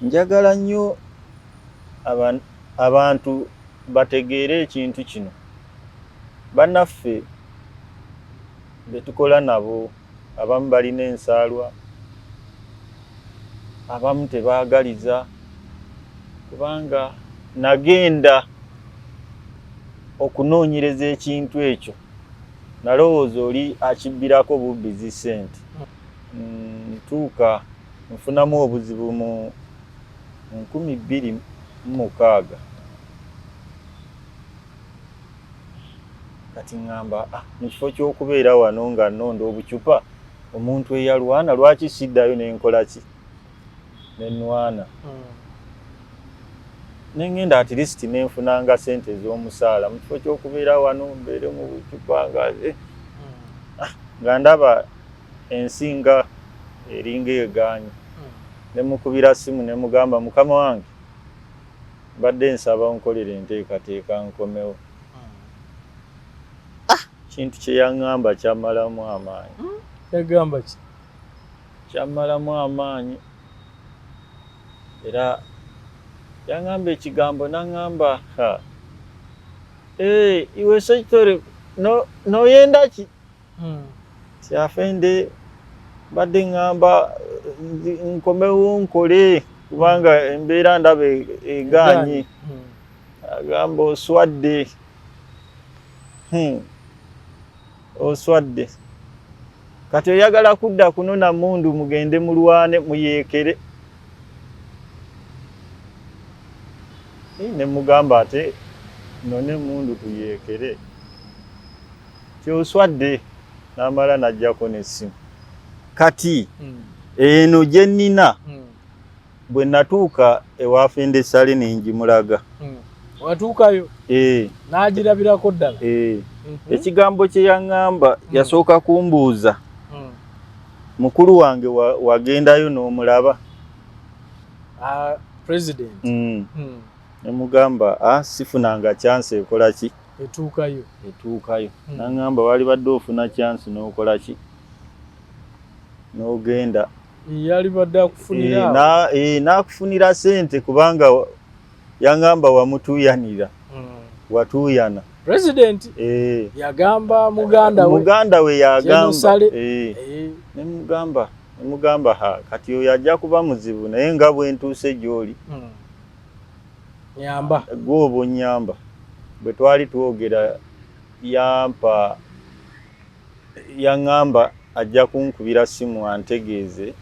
njagala nnyo abantu bategeere ekintu kino. Bannaffe betukola nabo abamu balina ensaalwa, abamu tebaagaliza, kubanga nagenda okunoonyereza ekintu ekyo nalowooza oli akibbirako bubbizi ssente. Ntuuka nfunamu obuzibu mu 2006. Kati ngamba mu kifo ky'okubeera wano nga nnonda obucupa omuntu eyalwana lwaki siddayo nenkola ki nenwana. Nengenda at least nenfunanga sente ez'omusaala mu kifo ky'okubeera wano mbeere mu bucupa nga ndaba ensinga eringa egaanyi. Nemukubira simu nemugamba mukama wange mbadde nsaba nkolere enteekateeka nkomewo. Kintu kye yaŋŋamba kyamalamu amaanyi. Yagamba ki? Kyamalamu amaanyi. Era yaŋŋamba ekigambo naŋŋamba iwe Sekitoleko noyenda ki? Kyafende badde ŋŋamba nkomewo nkole kubanga embeera ndaba egaanyi. Agamba oswadde. Oswadde. Kati oyagala kudda kunona mundu mugende mulwane muyeekere. Ne mugamba ate none mundu tuyeekere. Kyoswadde n'amala najjako n'essimu. Kati eno gye nnina bwe natuuka ewafende sale nenjimulaga. Watuukayo? N'agirabirako ddala? Ekigambo kye yaŋŋamba yasooka kumbuuza mukulu wange wagendayo n'omulaba? President? Nemugamba sifunanga chance ekola ki? Etuukayo. Naŋŋamba wali badde ofuna chance n'okola ki? N'ogenda. Yali badde akufunira? N'akufunira sente kubanga yaŋŋamba wamutuuyanira. Watuuyana. President? Yagamba muganda we yagamba. Nemugamba kati oyo ajja kuba muzibu naye nga bwe ntuuse gy'oli. Nyamba. Gwobo nyamba. Bwe twali twogera yaŋŋamba ajja kunkubira simu antegeeze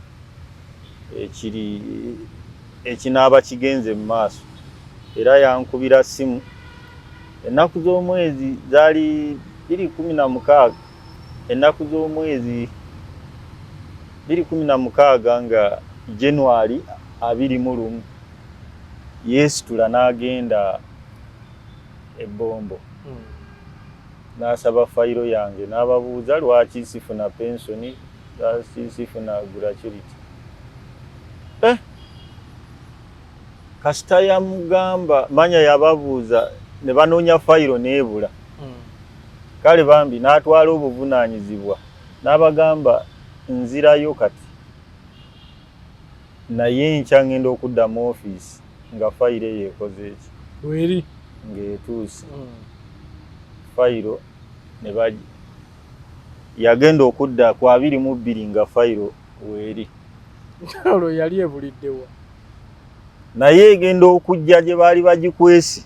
ekinaaba kigenze mu maaso. Era yankubira simu. Ennaku z'omwezi zaali 2016. Ennaku z'omwezi 2016 nga January 21. Yesitula n'agenda ebbombo. N'asaba fayiro yange n'ababuuza lwaki sifuna pensioni, lwaki sifuna gratuity. Kasita yamugamba manya yababuuza ne banoonya fayiro n'ebula. Kale bambi n'atwala obuvunaanyizibwa n'abagamba nzirayo kati naye nkya ngenda okudda mu ofiisi nga fayiro yeekoze eki weri ng'etuuse. Fayiro ne baji yagenda okudda ku 22 nga fayiro weri. Olwo yali ebuliddewa. Naye egenda okujja gye baali bagikwesi.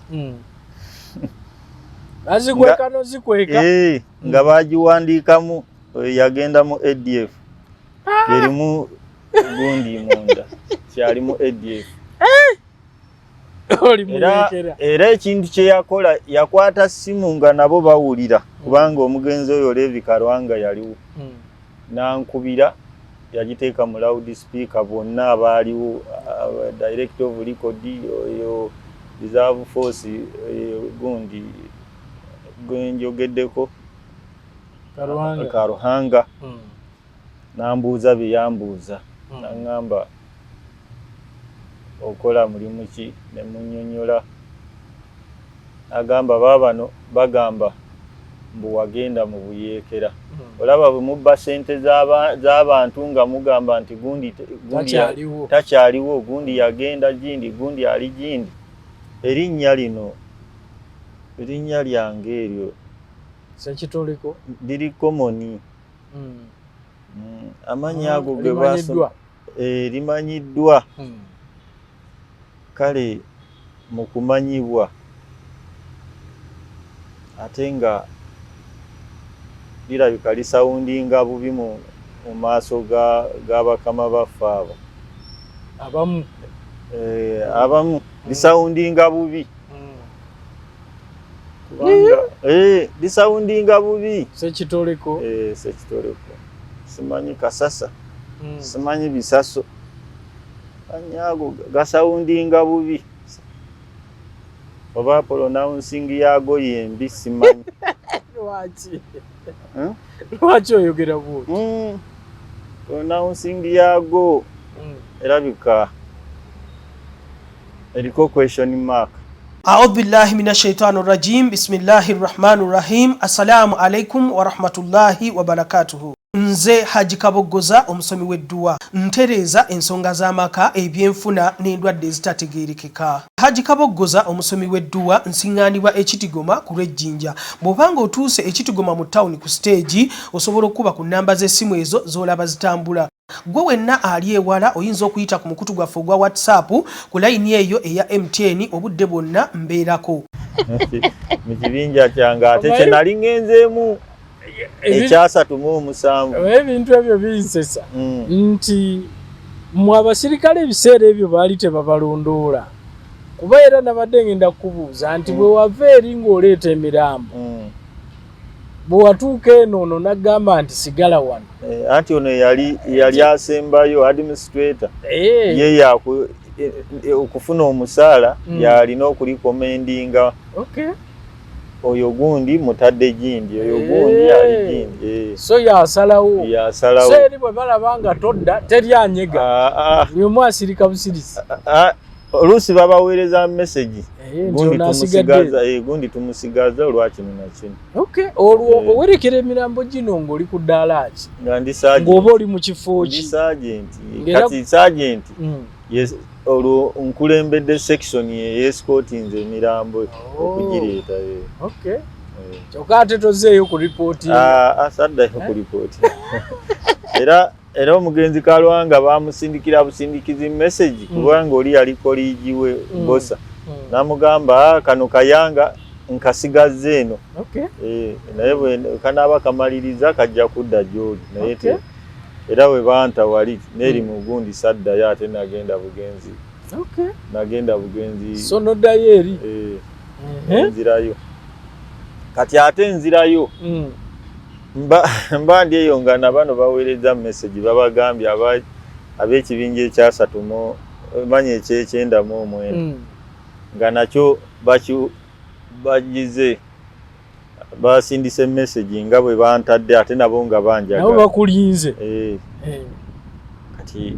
Bazikweka nozikweka? Nga bagiwandiikamu yagenda mu ADF. Erimu gundi munda. Kyalimu ADF. Era ekintu kye yakola yakwata simu nga nabo bawulira kubanga omugenzi oyo Levi Karwanga yaliwo. Nankubira yagiteeka mu loudspeaker bonna abaaliwo director of record oyo reserve force gundi gwenjogeddeko Karuhanga. Nambuuza bye yambuuza. Naŋŋamba okola mulimu ki? Ne Anyonnyola. Agamba baabano bagamba mbu wagenda mu buyeekera olaba bwe mubba ssente z'abantu nga mugamba nti gundi takyaliwo gundi yagenda gindi gundi ali gindi erinnya lino erinnya lyange eryo Sekitoleko liri komoni amannya ago ge basoma limanyiddwa kale mu kumanyibwa ate nga lirabika lisawundinga bubi mu maaso g'abakama baffe abo abamu lisawundinga bubi lisawundinga bubi Sekitoleko Sekitoleko simanyi kasasa simanyi bisaso anyago gasawundinga bubi oba pronouncing yago yembi simanyi lwaki oyogera bwoti pronouncing yago erabika eriko question mark. A'udhu billahi minash shaitani rajim. Bismillahir rahmanir rahim. Assalamu alaikum wa rahmatullahi wa barakatuhu. Nze Haji Kabogoza omusomi w'edduwa ntereza ensonga z'amaka ebyenfuna n'endwadde ezitategeerekeka. Haji Kabogoza omusomi w'edduwa nsiŋŋaanibwa Ekitigoma ku lw'Ejjinja. Bw'obanga otuuse Ekitigoma mu ttawuni ku stage osobola okuba ku nnamba z'essimu ezo z'olaba zitambula. Gwe wenna ali ewala oyinza okuyita ku mukutu gwaffe ogwa WhatsApp ku layini eyo eya MTN obudde bwonna mbeerako. Mu kibinja kyange ate kye nali ngenzeemu ekyasatu mu omusanvu. Ebintu ebyo binsesa nti mu abasirikale ebiseera ebyo baali tebabalondoola kuba era nabadde ngenda kukubuuza nti bwe wava eri ng'oleeta emirambo bwe watuuka eno ono n'agamba nti sigala wano anti ono yali asembayo administrator ye okufuna omusaala yalina okulikomendinga oyo gundi mutadde gindi oyo gundi ali gindi so yasalawo so eri bwe balaba nga todda teryanyega buli omu asirika busirisi oluusi babaweereza message gundi tumusigaza olwakino nakino olwo owerekera emirambo gino ng'oli ku ddaala ki ng'oba oli mu kifo ki kati sagenti olwo nkulembedde section yeescootinze emirambo okugireeta kyokka ate tozeeyo ku ripooti saddayo ku ripooti era omugenzi Kalwanga bamusindikira busindikizi message kubanga oli yali koligi we bosa namugamba kano kayanga nkasigaze eno naye bwe kanaaba kamaliriza kajja kudda gy'oli naye era we banta wali neri mugundi saddayo ate nagenda bugenzi so noddayo eri nzirayo kati ate nzirayo mba ndi eyo nga nabano baweereza message babagambye ab'ekibinja ekyasatu manya ekyekyenda mu omwenda nga nakyo bagize basindise message nga bwe bantadde ate nabo nga banjaga nabo bakulinze kati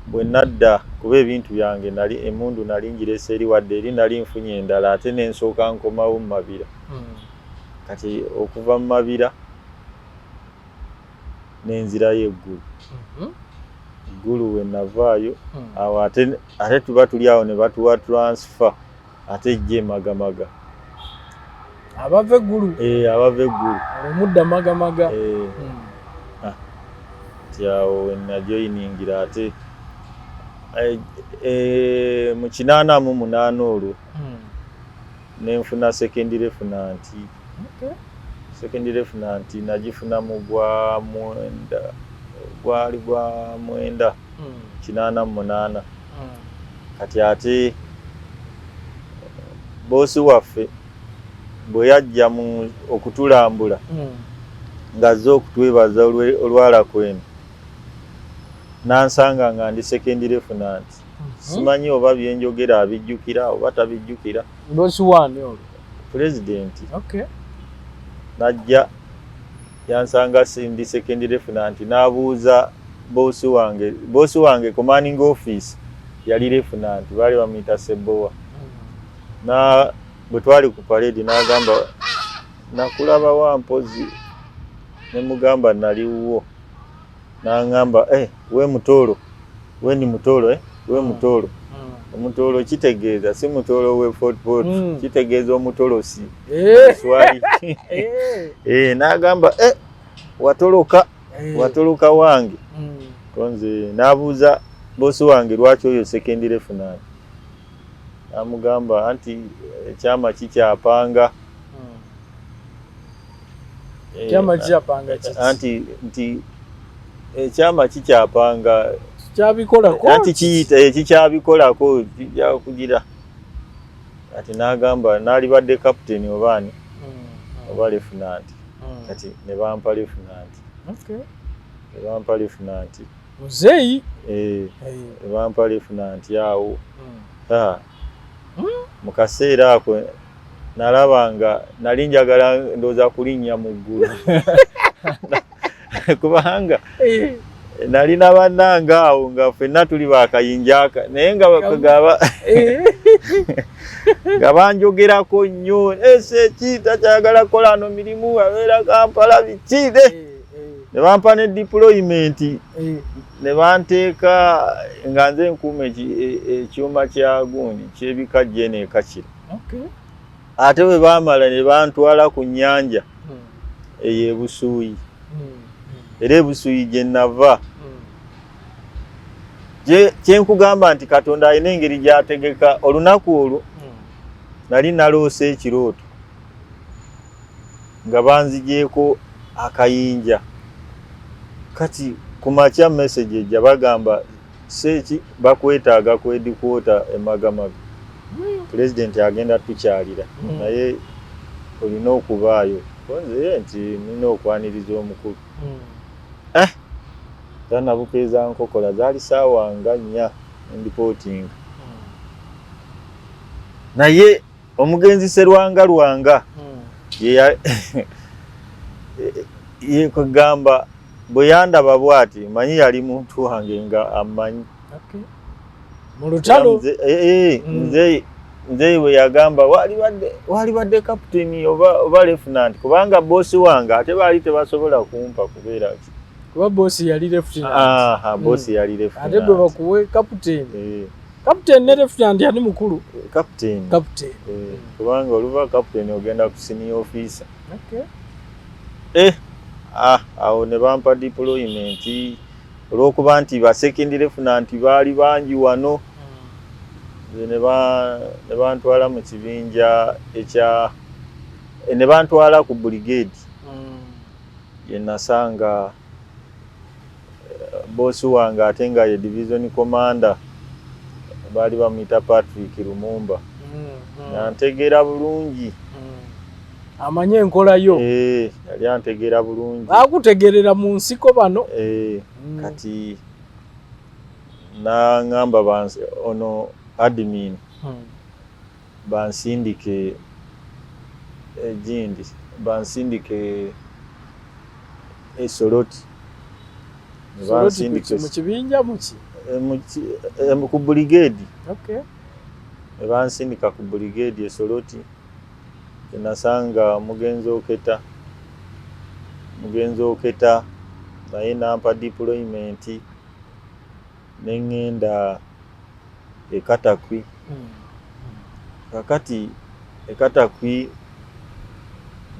bwe nadda kuba ebintu byange nali emundu nali njirese eri wadde eri nali nfunye endala ate nensooka nkomawo mu mabira kati okuva mu mabira n'enzirayo eggulu we navaayo awo ate tuba tuli awo ne batuwa transfer ate ejje magamaga abava eggulu omudda magamaga awo we najoyiningira ate mu 88 olwo nenfuna second lieutenant nagifuna mu gwa mwenda 88 kati ate bosi waffe bwe yajja mu okutulambula ng'azze okutwebaza olwala kweno nansanga nga ndi second lieutenant simanyi oba byenjogera abijjukira oba tabijjukira bosi wange olwo president najja yansanga ndi second lieutenant n'abuuza bosi wange commanding office yali lieutenant baali bamuyita Sebowa na bwe twali ku parade n'agamba nakulaba wa mpozi ne mugamba naliwo nangamba we mutolo we ni mutolo we mutolo omutolo kitegeeza si mutolo we Fort kitegeeza omutolosi swali nagamba watoloka wange konze nabuuza bosi wange lwaki oyo second lieutenant amugamba anti ekyama kikyapanga kyama kikyapanga nti ekyama kikyapanga kyabikolako anti kiyita kikyabikolako kijja kugira ati nagamba nalibadde captain obaani oba lieutenant kati ne bampa lieutenant ne bampa lieutenant muzeeyi ne bampa lieutenant yawo mu kaseera ako nalabanga nali njagala ndooza kulinnya mu ggulu kubanga nalina bannange awo nga ffenna tuli bakayinja naye nga bakagaba nga banjogerako nnyo Sekita kyagala kukola no mirimu abeera Kampala bikide ne bampa ne deployment ne banteeka nga nze nkuuma ekyuma kya gundi kyebikajje neekakira ate bwe baamala ne bantwala ku nnyanja eyo ebusuuyi era ebusuuyi gye nava kyenkugamba nti Katonda alina engeri gy'ategeka olunaku olwo nali naloose ekirooto nga banzigyeko akayinja kati ku makya message ejja bagamba Seki bakwetaaga kwedikwota emagamaga president agenda tukyalira naye olina okubaayo konze nti nina okwaniriza omukulu tana bukeeza nkokola zaali saawa nga 4 reporting naye omugenzi Serwanga ye kugamba bwe yandaba bwati manyi yali muntu wange nga amanyi mu lutalo nze bwe yagamba wali badde captain oba lieutenant kubanga bosi wange ate baali tebasobola kumpa kubeera ki kuba bosi yali lieutenant bosi yali lieutenant ate bwe bakuwe captain captain ne lieutenant yani mukulu captain kubanga oluva captain ogenda ku senior officer awo ne bampa deployment olw'okuba nti ba second lieutenant baali bangi wano ne bantwala mu kibinja ne bantwala ku brigade ye nasanga bosi wange ate nga ye division commander baali bamuyita Patrick Lumumba nantegeera bulungi amanye enkola yo yali antegeera bulungi akutegerera mu nsiko bano kati nangamba ono admin bansindike ejindi bansindike esoloti bansindike mu kibinja ku brigade bansindika ku brigade esoloti nasanga mugenzi oketa naye nampa deployment nengenda ekatakwi kakati ekatakwi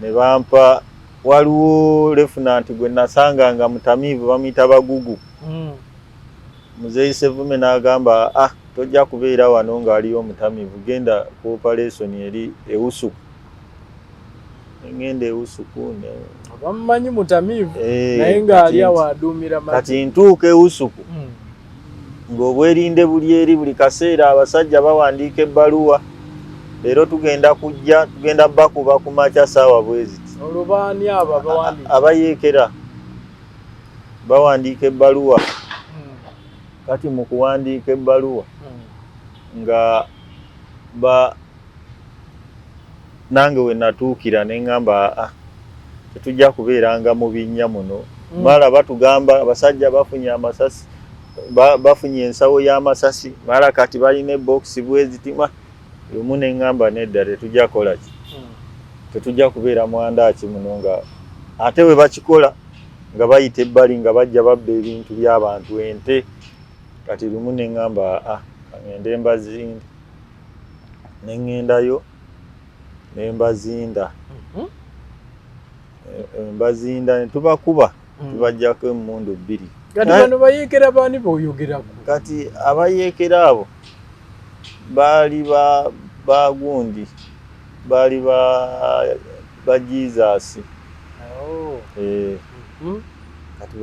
ne bampa waliwo lieutenant gwe nasanga nga mutamivu bamuyita Bagugu muzeeyi Sevume n'agamba tojja kubeera wano nga aliyo mutamivu genda ku operation eri Ewusuku ngende Ewusuku bamumanyi mutamivu naye nga ali awaduumira kati ntuuka Ewusuku ng'obwerinde buli eri buli kaseera abasajja bawandiika ebbaluwa leero tugenda bakuba ku makya saawa bweziti olwobaani abo abayeekera bawandiika ebbaluwa kati mu kuwandiika ebbaluwa nga nange we natuukira ne ngamba tetujja kubeeranga mu binnya muno mala batugamba abasajja bafunye amasasi bafunye ensawo y'amasasi mala kati balina box bwezitima lumu ne ngamba nedda tetujja kola ki tetujja kubeera mwandaki muno nga ate we bakikola nga bayita ebbali nga bajja babba ebintu by'abantu ente kati lumu ne ŋŋamba ngende mbazinde ne ŋŋendayo ne mbazinda mbazinda ne tubakuba tubajjako emmundu 2 kati bano bayeekera baani b'oyogerako kati abayeekera abo baali bagundi baali ba Jesus kati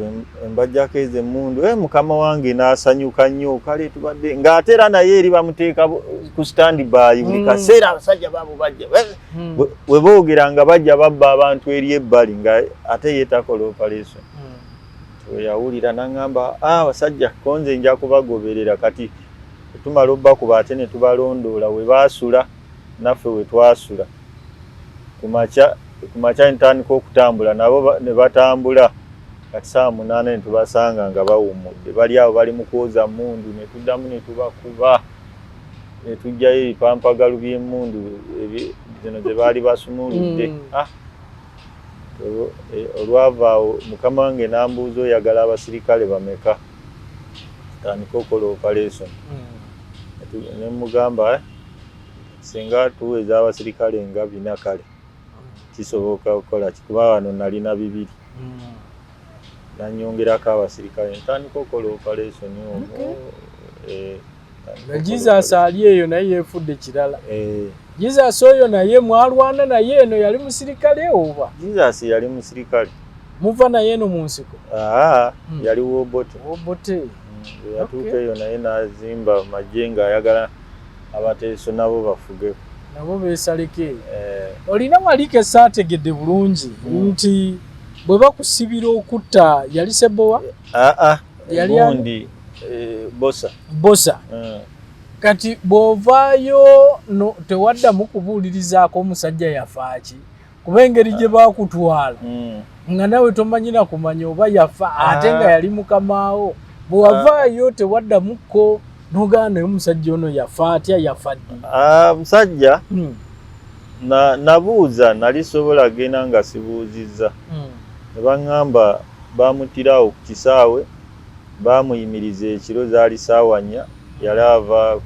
embajjako ezo emmundu mukama wange n'asanyuka nnyo kale tubadde ng'ate era naye eri bamuteeka ku stand by buli kaseera abasajja baabo bajja we boogera nga bajja babba abantu eri ebbali nga ate yeetakola operation yawulira n'aŋŋamba abasajja konze nja kubagoberera kati tumala obbakuba ate ne tubalondoola we baasula naffe we twasula kumakya ntandika okutambula nabo ne batambula kati saa 8 ne tubasanga nga bawummudde bali awo bali mu kwoza mmundu ne tuddamu ne tubakuba ne tujjayo ebipampagalu by'emmundu zino ze baali basumuludde olwava awo mukama wange n'ambuuza oyagala abasirikale bameka tandika okola operation ne mugamba singa tuweza abasirikale nga 4 kale kisoboka okukola kikuba wano nalina 2 nanyongerako abasirikale ntandika okola operation na Jesus ali eyo naye yeefudde kirala Jesus oyo naye mwalwana naye eno yali musirikale oba Jesus yali musirikale muva naye eno mu nsiko yali wobote yatuuka eyo naye n'azimba majenga ayagala abateeso nabo bafugeko nabo beesaleke olina waliko esaategedde bulungi nti bwe bakusibira okutta yali Sebowa gundi bosa kati bw'ovaayo tewaddamu kubuulirizaako omusajja yafaaki kuba engeri gye baakutwala nga nawe tomanyina kumanya oba yafa ate nga yali mukamaawo bwe wavaayo tewaddamuko n'ogamba naye omusajja ono yafa atya yafa ddi musajja nabuuza nali sobola genda nga sibuuzizza ne baŋŋamba baamutirawo ku kisaawe baamuyimiriza ekiro zaali saawa 4 yali ava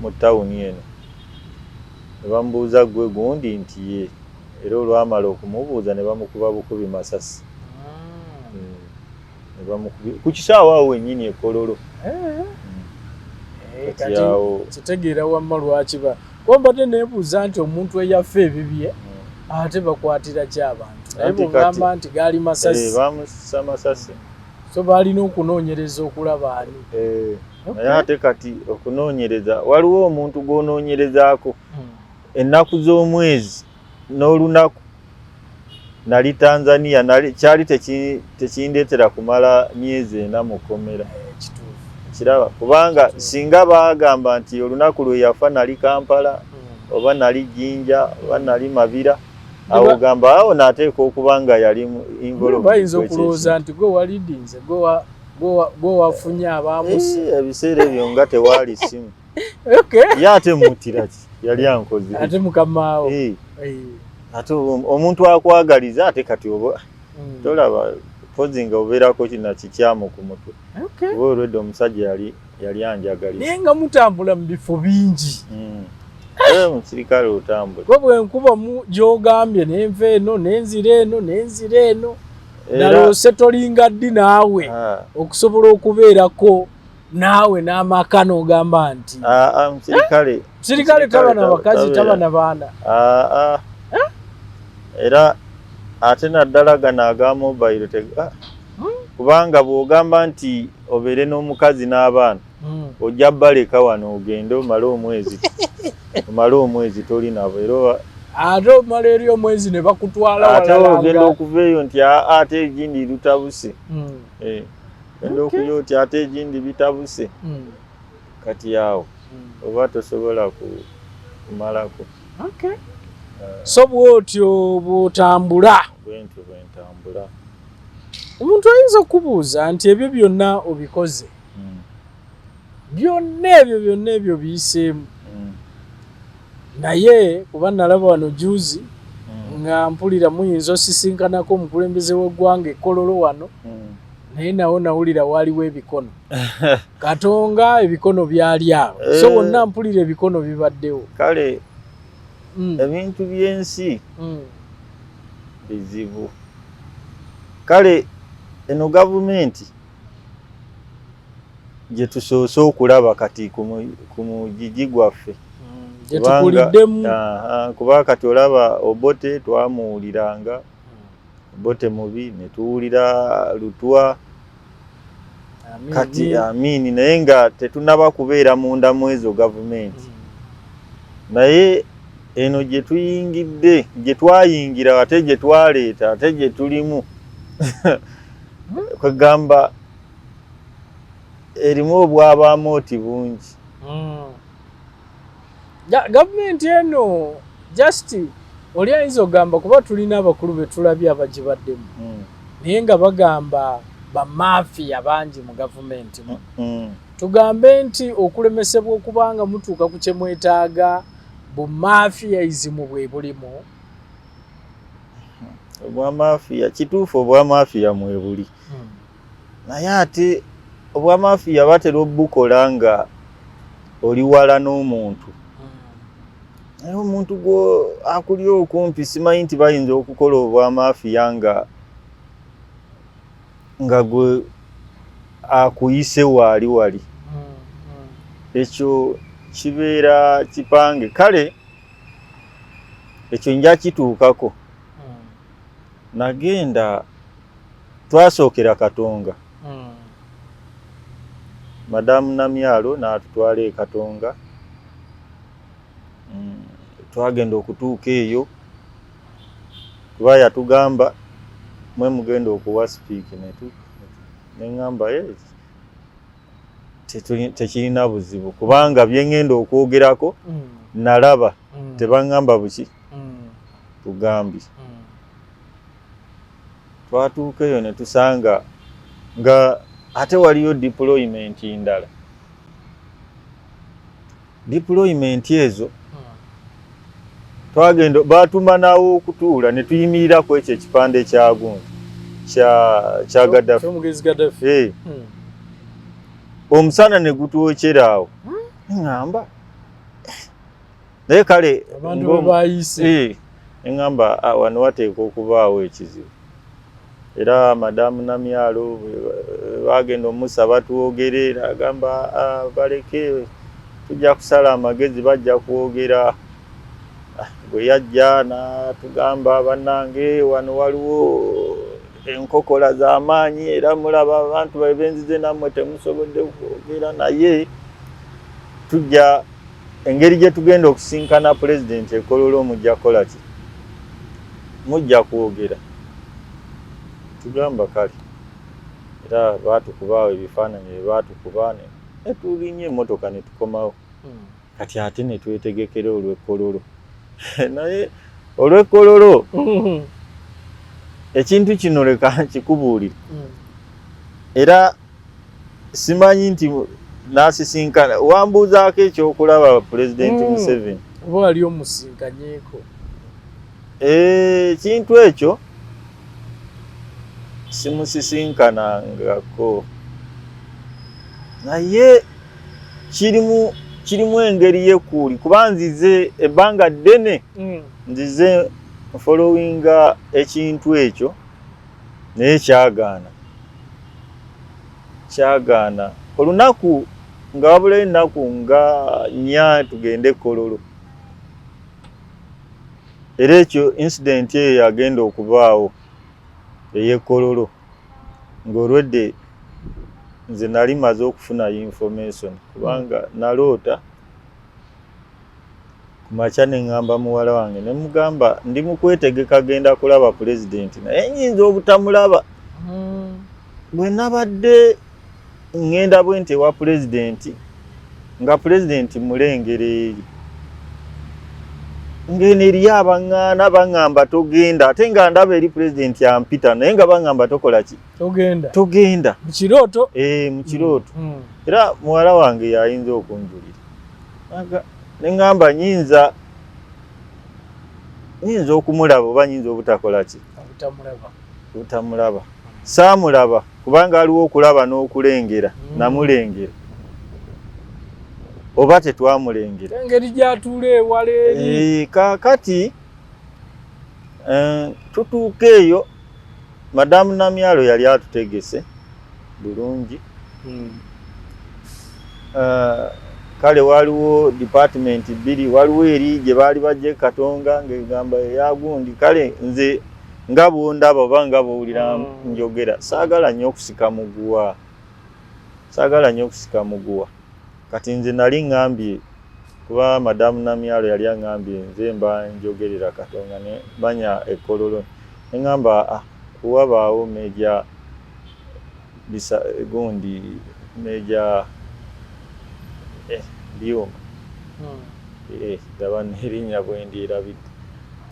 mu tawuni eno ne bamubuuza gwe gundi nti ye era olwamala okumubuuza ne bamukuba bukubi masasi ku kisaawe awo wennyini ekololo kati kitegeera wamma lwakiba kombadde neebuuza nti omuntu eyafa ebibye ate bakwatira ki abantu naye bwogamba nti gaali masasi bamussa masasi so baalina okunoonyereza okulaba ani naye ate kati okunoonyereza waliwo omuntu gw'onoonyerezaako ennaku z'omwezi n'olunaku nali Tanzania kyali tekindeetera kumala myezi 4 mu kkomera kiraba kubanga singa baagamba nti olunaku lwe yafa nali Kampala oba nali Jinja oba nali Mabira awo gamba awo naateeka okuba nga yali involved bayinza okulowooza nti gwe walidinze gwe wafunye abaamusi ebiseera ebyo nga tewaali simu ye ate mutiraki yali ankoze ate mukamaawo ate omuntu akwagaliza ate kati oba tolaba pozi nga obeerako kina kikyamu ku mutwe oba olwedde omusajja yali anjagaliza naye nga mutambula mu bifo bingi musirikale otambula gwe bwe nkubamu gy'ogambye nenva eno nenzira eno naloose tolinga ddi naawe okusobola okubeerako naawe n'amaka n'ogamba nti musirikale taba na bakazi taba na baana era ate naddala gano aga mobile kubanga bw'ogamba nti obeere n'omukazi n'abaana ojja baleka wano ogende omale omwezi toli nabo era ate omala eri omwezi ne bakutwala walala ate ogenda okuva eyo nti ate egindi lutabuse genda okuyo nti ate egindi bitabuse kati awo oba tosobola kumalako so bwotyo bw'otambula bwentyo bwentambula omuntu ayinza okubuuza nti ebyo byonna obikoze byonna ebyo biyiseemu naye kuba nalaba wano juzi nga mpulira muyinza osisinkanako omukulembeze w'eggwanga ekololo wano naye nawo nawulira waliwo ebikono Katonga ebikono byali awo so wonna mpulira ebikono bibaddewo kale ebintu by'ensi bizibu kale eno gavumenti gye tusoose okulaba kati ku mugigi gwaffe kuba kati olaba Obote twamuwuliranga Obote mubi ne tuwulira Lutwa kati Amini naye nga tetunaba kubeera munda mu ezo gavumenti naye eno gye tuyingidde gye twayingira ate gye twaleeta ate gye tulimu kwegamba erimu obwabamooti bungi gavumenti eno just oli ayinza ogamba kuba tulina abakulu be tulabye abagibaddemu naye nga bagamba bamafiya bangi mu gavumenti tugambe nti okulemesebwa okubanga mutuuka ku kyemwetaaga bumafiyayizimu bwe bulimu obwamafiya kituufu obwamafiya mwe buli naye ate obwamafiya batera obukola nga oli wala n'omuntu naye omuntu gwo akuli okumpi simanyi nti bayinza okukola obwamafiya nga gwe akuyise waali wali ekyo kibeera kipange kale ekyo nja kituukako nagenda twasookera Katonga Madamu Namyalo n'atutwala e Katonga twagenda okutuuka eyo kuba yatugamba mwe mugenda okuwa sipiiki neŋŋamba tekirina buzibu kubanga bye ŋŋenda okwogerako nalaba tebaŋŋamba buki tugambi twatuuka eyo ne tusanga nga ate waliyo deployment ndala deployment ezo twagenda batumanawo okutuula ne tuyimirira ku ekyo ekipande kya gundi kya Gaddafi omusana ne gutwokera awo ngamba naye kale abantu bayise ngamba wano wateeka okubaawo ekizibu era Madamu Namyalo bagenda omusaba twogere agamba baleke tujja kusala amagezi bajja kwogera bwe yajja natugamba bannange wano waliwo enkokola z'amaanyi era mulaba abantu bebenzize nammwe temusobodde kwogera naye tujja engeri gye tugenda okusinkana pulezidenti ekololo mujja kukola ki mujja kwogera tugamba kale era baatukubaawo ebifaananyi bye baatukuba ne tulinnya emmotoka ne tukomawo kati ate ne twetegekera olw'ekkololo naye olw'ekkololo ekintu kino leka kikubuulire era simanyi nti nasisinkana wambuuzaako ekyokulaba pulezidenti Museveni oba wali omusinkanyeeko ekintu ekyo simusisinkanangako naye kirimu engeri y'ekkuuli kuba nzize ebbanga ddene nzize followinga ekintu ekyo naye kyagaana olunaku nga wabulayo ennaku nga 4 tugende Kololo era ekyo incident eyo yagenda okubaawo ey'Kololo ng'olwedde nze nali maze okufuna information kubanga naloota kumakya ne ŋŋamba muwala wange ne mugamba ndi mu kwetegeka genda kulaba pulezidenti naye nnyinza obutamulaba bwe nabadde ŋŋenda bwe nti ewa pulezidenti nga pulezidenti mulengera eri ng'eno eriyo abaŋŋaana baŋŋamba togenda ate nga ndaba eri pulezidenti ampita naye nga baŋŋamba tokola ki togenda mu kirooto mu kirooto era muwala wange yayinza okunjulira ne ŋŋamba nyinza nyinza okumulaba oba nyinza obutakola ki obutamulaba saamulaba kubanga aliwo okulaba n'okulengera namulengera oba tetwamulengera engeri gyatuula ewala eri kaakati tutuuka eyo madamu Namyalo yali atutegese bulungi kale waliwo department bbiri waliwo eri gye baali bajje Katonga ng'egamba yagundi kale nze nga bwondaba oba nga bwowulira njogera saagala nnyo okusika muguwa kati nze nali ŋŋambye kuba madamu Namyalo yali aŋŋambye nze mba njogerera Katonga ne banya ekkololo ne ŋŋamba kuwabaawo meja gundi meja byuma ndaba n'erinnya bwe ndyerabidde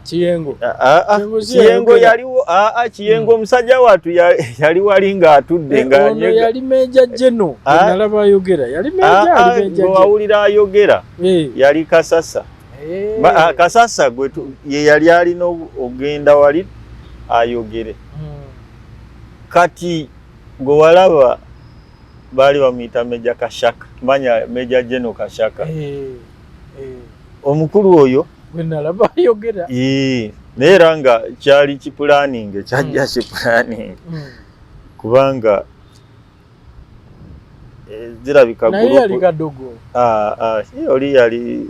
Kiyengo yaliwo Kiyengo omusajja watu yali wali ng'atudde ono yali meja jeno nalaba ayogera yali meja wawulira ayogera yali Kasasa Kasasa gwe ye yali alina ogenda wali ayogere kati gwe walaba baali bamuyita Meja Kashaka manya Meja Jeno Kashaka omukulu oyo nalaba ayogera neera nga kyali kipulaninge kyajja kipulaninge kubanga zirabika naye yali Kadogo oli yali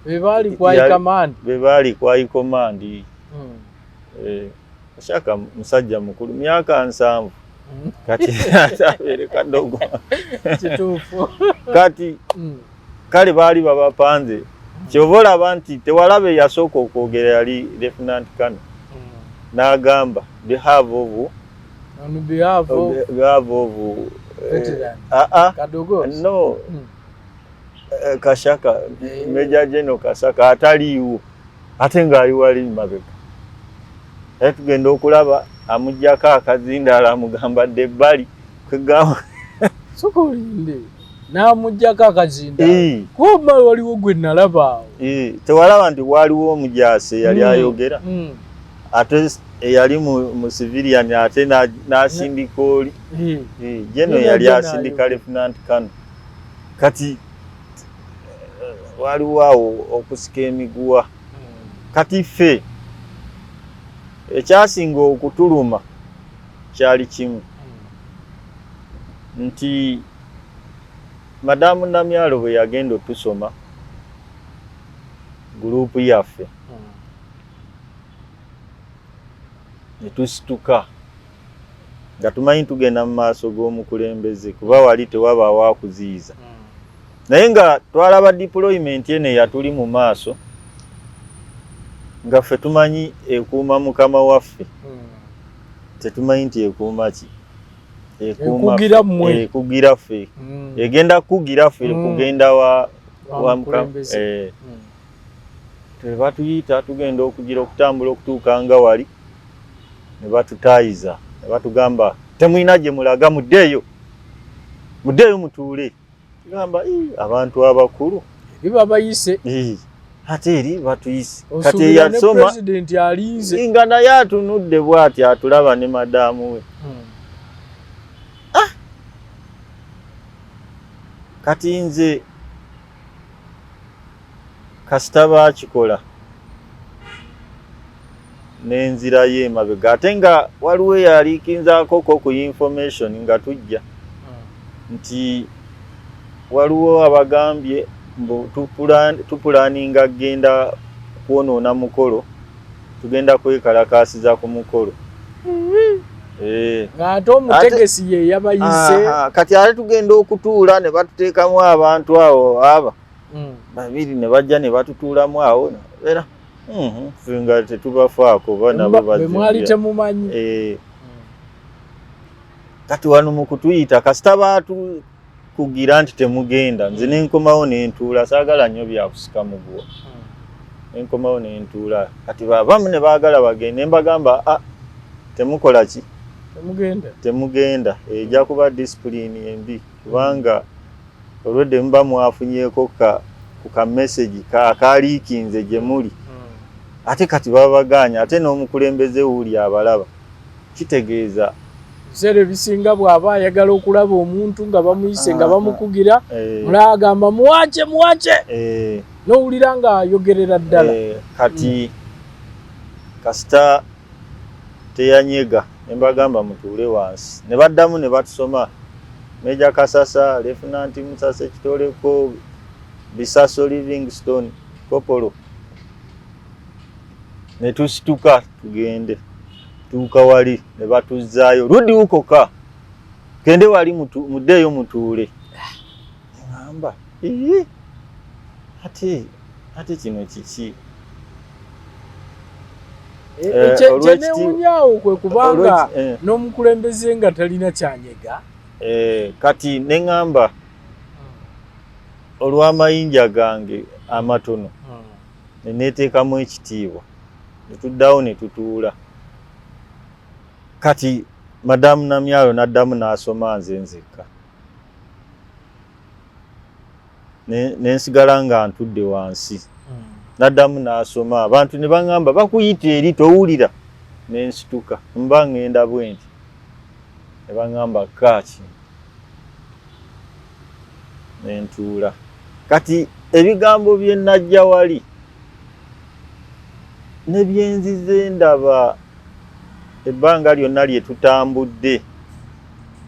bebaali kwa command Kashaka musajja mukulu myaka 7 kati atabere Kadogo kituufu kati kale baali babapanze kyobola banti tewalabe yasooka okwogera yali Lieutenant Colonel n'agamba behalf of Kadogo no Kashaka Meja Jeno Kasaka ataliiwo ate ng'ali wali mabega tugenda okulaba amujjako akazindaala amugamba dde ebbali kwegamba sokolinde n'amujjako akazindaala kuba waliwo gwe nalaba awo tewalaba nti waliwo omujaasi yali ayogera ate yali mu civilian ate n'asindika oli Jeno yali asindika Lieutenant Colonel kati waliwo awo okusika emiguwa kati ffe ekyasinga okutuluma kyali kimu nti madamu Namyalo bwe yagenda otusoma gurupu yaffe ne tusituka nga tumanyi tugenda mu maaso g'omukulembeze kuba wali tewabaawo akuziyiza naye nga twalaba deployment eno yatuli mu maaso nga ffe tumanyi ekuuma mukama waffe tetumanyi nti ekuuma ki ekugira ffe egenda kugira ffe kugenda wa tebatuyita tugenda okugira okutambula okutuuka nga wali ne batutaayiza ne batugamba temulina gye mulaga muddeeyo mutuule tugamba abantu abakulu bibabayise ate eri batuyise kati yasoma president alinze nga naye atunudde bw'ati atulaba ne madamu we kati nze kasita baakikola n'enzirayo emabega ate nga waliwo eyaliikinzaakoko ku information nga tujja nti waliwo abagambye tupulaninga genda kwonoona mukolo tugenda kwekalakaasiza ku mukolo ng'ate omutegesi ye yabayise kati ate tugenda okutuula ne batuteekamu abantu awo babiri ne bajja ne batutuulamu awo era ffe nga tetubafaako bemwali temumanyi kati wano mu kutuyita kasita baatukugira nti temugenda nze nenkomawo nentuula saagala nnyo byakusika muguwa nenkomawo nentuula kati babamu ne baagala bagende mbagamba temukola ki temugenda ejja kuba disipulini embi kubanga olwedde muba mwafunyeeko ku kamesegi akaliikinze gye muli ate kati babaganya ate n'omukulembeze uli abalaba kitegeeza sere bisinga bwaba ayagala okulaba omuntu nga bamuyise nga bamukugira mulagamba muwache n'owulira nga ayogerera ddala kati kasita teyanyega embagamba mutuule wansi ne baddamu ne batusoma Meja Kasasa, Lieutenant Lt.Sekitoleko, Bisaso Livingstone, Kopolo. Ne tusituka tugende. Tuka wali ne batuzaayo. Rudi huko ka. Kende wali mudeyo mutuule. Ngamba. Ate kino kiki. Chenewunyawo kwe kubanga n'omukulembeze nga talina kyanyega. Kati nengamba olw'amayinja gange amatono neneteekamu ekitiibwa netuddawo ne tutuula kati madamu Namyalo n'addamu n'asoma nze nzekka nensigala nga ntudde wansi n'addamu n'asoma abantu ne baŋŋamba bakuyita eri towulira nensituka mba ŋŋenda bwenti ne baŋŋamba kaaki nentuula kati ebigambo bye najja wali ne byenzize ndaba ebbanga lyonna lye tutambudde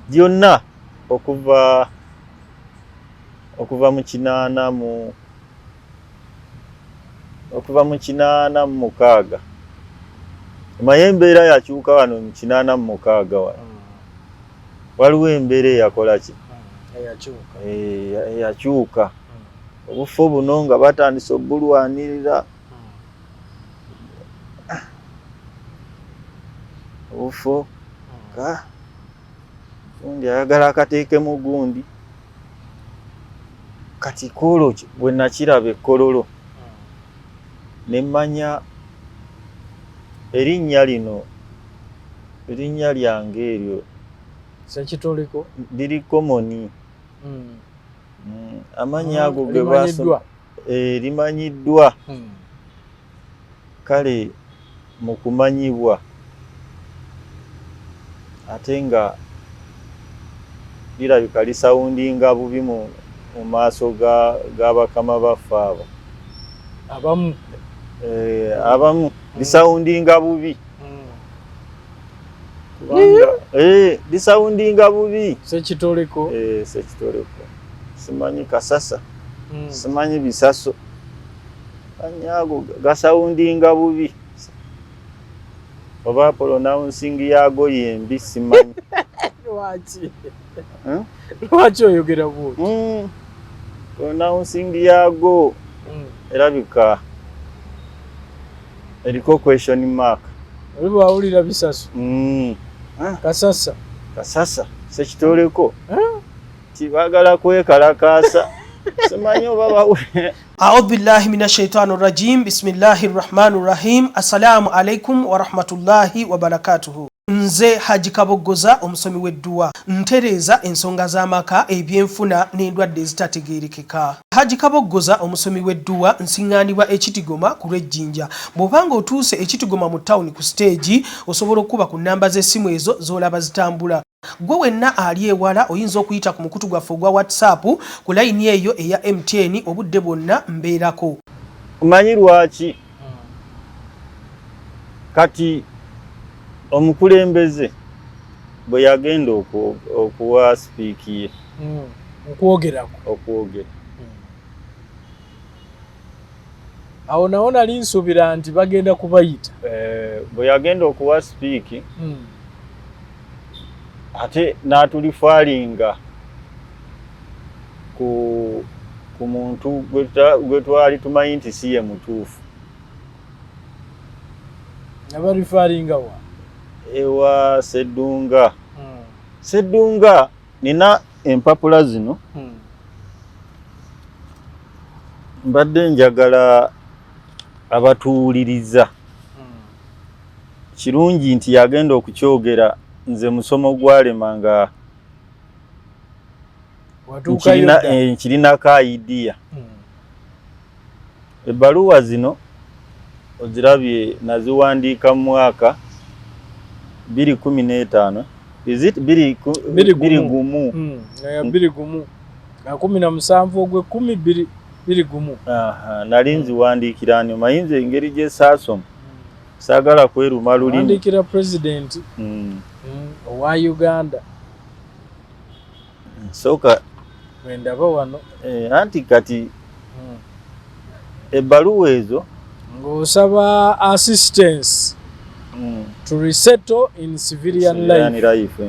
byonna okuva mu 86 maye embeera yakyuka wano mu 86 wano waliwo embeera eyakola ki yakyuka obufu buno nga batandise obulwanirira obufu gundi ayagala akateekemu gundi kati kolo bwe nakiraba ekkololo nemmanya erinnya lino erinnya lyange eryo Sekitoleko liri komoni amanya ago ge basoma limanyiddwa kale mu kumanyibwa ate nga lirabika lisawundinga bubi mu maaso g'abakama baffe abo abamu lisawundinga bubi lisawundinga bubi Sekitoleko Sekitoleko simanyi Kasasa simanyi Bisaso anyago gasawundinga bubi oba pronouncing yago yembi simanyi lwaki oyogera bwoti pronouncing yago erabika eriko question mark oliba awulira Bisaso Kasasa Sekitoleko tibagala kwekalakasa simanyi oba bawulira. A'udhu billahi minash shaitani rajim. Bismillahir rahmanir rahim. Assalamu alaikum wa rahmatullahi wa barakatuhu. Nze Haji Kabogoza omusomi w'edduwa ntereza ensonga z'amaka ebyenfuna n'endwadde ezitategeerekeka. Haji Kabogoza omusomi w'edduwa nsiŋŋaanibwa Ekitigoma ku lw'Ejjinja. Bw'obanga otuuse Ekitigoma mu ttawuni ku stage osobola okuba ku nnamba z'essimu ezo z'olaba zitambula. Gwe wenna ali ewala oyinza okuyita ku mukutu gwaffe ogwa WhatsApp ku layini eyo eya MTN obudde bwonna mbeerako. Omanyi lwaki kati omukulembeze bwe yagenda okuwa sipiiki ye okwogera awo nawo nali nsuubira nti bagenda kubayita bwe yagenda okuwa sipiiki ate n'atulifaalinga ku muntu gwe twali tumanyi nti si ye mutuufu. Nabalifaalinga wa? Ewa Seddunga. Seddunga nina empapula zino mbadde njagala abatuwuliriza kirungi nti yagenda okukyogera nze musomo gwalemanga nkirinako idea. Ebbaluwa zino ozirabye naziwandiika mu mwaka 2015. Is it 2021? Ya 2021. Na 17 ogwe 10 Aha, nali nziwandiikira nyo mayinza engeri gye saasoma. Saagala kweruma lulimi. Wandiikira president owa Uganda. Soka Wendaba wano. Anti kati ebbaluwa ezo ng'osaba assistance to resettle in civilian life.